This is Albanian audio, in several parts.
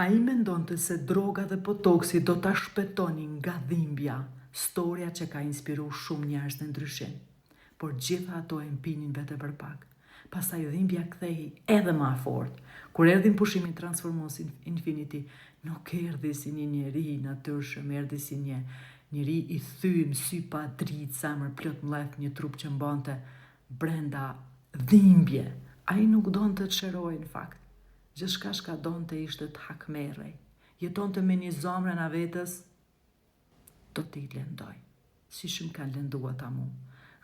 A i mendonte se droga dhe botoksi do ta shpëtonin nga dhimbja, storia që ka inspiru shumë njerëz në ndryshim. Por gjitha ato e mpinin vete për pak. Pastaj dhimbja kthehej edhe më fort. Kur erdhi pushimin transformues Infinity, nuk erdhi si një njeri natyrshëm, erdhi si një njeri i thym, sy pa dritë, zemër plot mlef, një trup që mbante brenda dhimbje. Ai nuk donte të shërojë në fakt. Gjithçka shka donte ishte të hakmerrej. Jetonte me një zemrën a vetës, do t'i lëndoj. Si shumë kanë lëndua ta mu.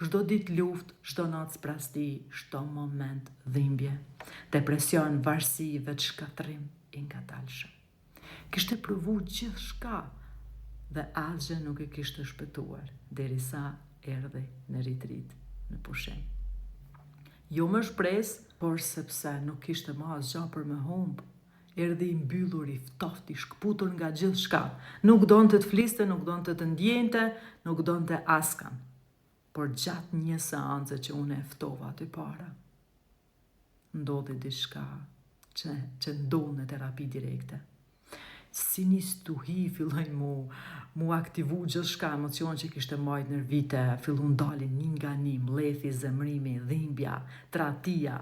Çdo ditë luftë, çdo natë sprasti, çdo moment dhimbje, depresion, varësi, vetë shkatrim i ngadalshëm. Kishte provu gjithçka dhe asgjë nuk e kishte shpëtuar, derisa erdhi në retreat, në pushim. Jo më shpresë, por sepse nuk kishte më asgjë për me humbë. Erdhi i mbyllur, i ftoftë, i shkputur nga gjithçka. Nuk donte të fliste, nuk donte të ndjente, nuk donte askan. Por gjatë një seance që unë e ftova aty para, ndodhi diçka që ndodh në terapi direkte. Si një stuhi filloj mu aktivu gjithçka, emocion që kishte mbajt në vite, fillu ndalin një nga një, mlethi, zemrimi, dhimbja, tratia,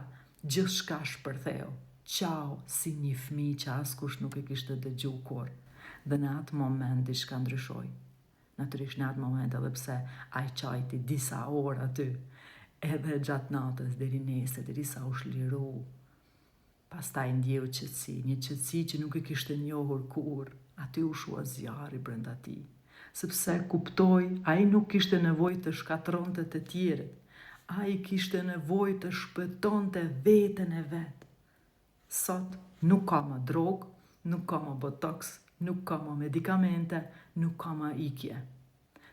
gjithçka shpërtheu. Qau si një fëmijë që askush nuk e kishte dëgju kur. Dhe në atë moment diçka ndryshoi. Natyrisht në atë moment edhe pse ai qajti disa orë aty, edhe gjatë natës deri nesër, derisa u shliru. Pastaj ndjeu qetësi, një qetësi që nuk e kishte njohur kur, aty u shua zjarri brenda tij. Sepse kuptoi, ai nuk kishte nevojë të shkatronte të tjerët. Ai kishte nevojë të shpëtonte veten e vet. Sot nuk ka më drogë, nuk ka më botoks, nuk ka më medikamente, nuk ka më ikje.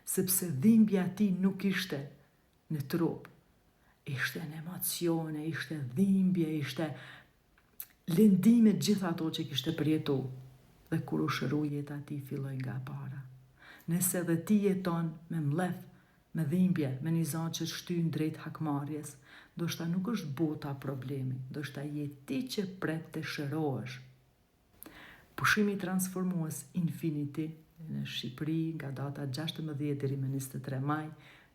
Sepse dhimbja e tij nuk ishte në trup. Ishte në emocione, ishte dhimbje, ishte lëndime gjitha ato që kishte përjetu. Dhe kur u shëru jeta ti filloj nga para. Nëse dhe ti jeton me mlef, me dhimbje, me një zonë që shtyn drejt hakmarjes, do shta nuk është bota problemi, do shta je ti që pret të shërohesh. Pushimi transformues Infinity në Shqipëri nga data 16 deri me 23 maj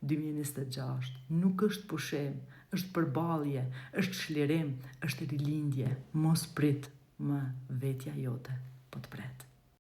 2026 nuk është pushim, është përballje, është çlirim, është rilindje. Mos prit më vetja jote, po të pret.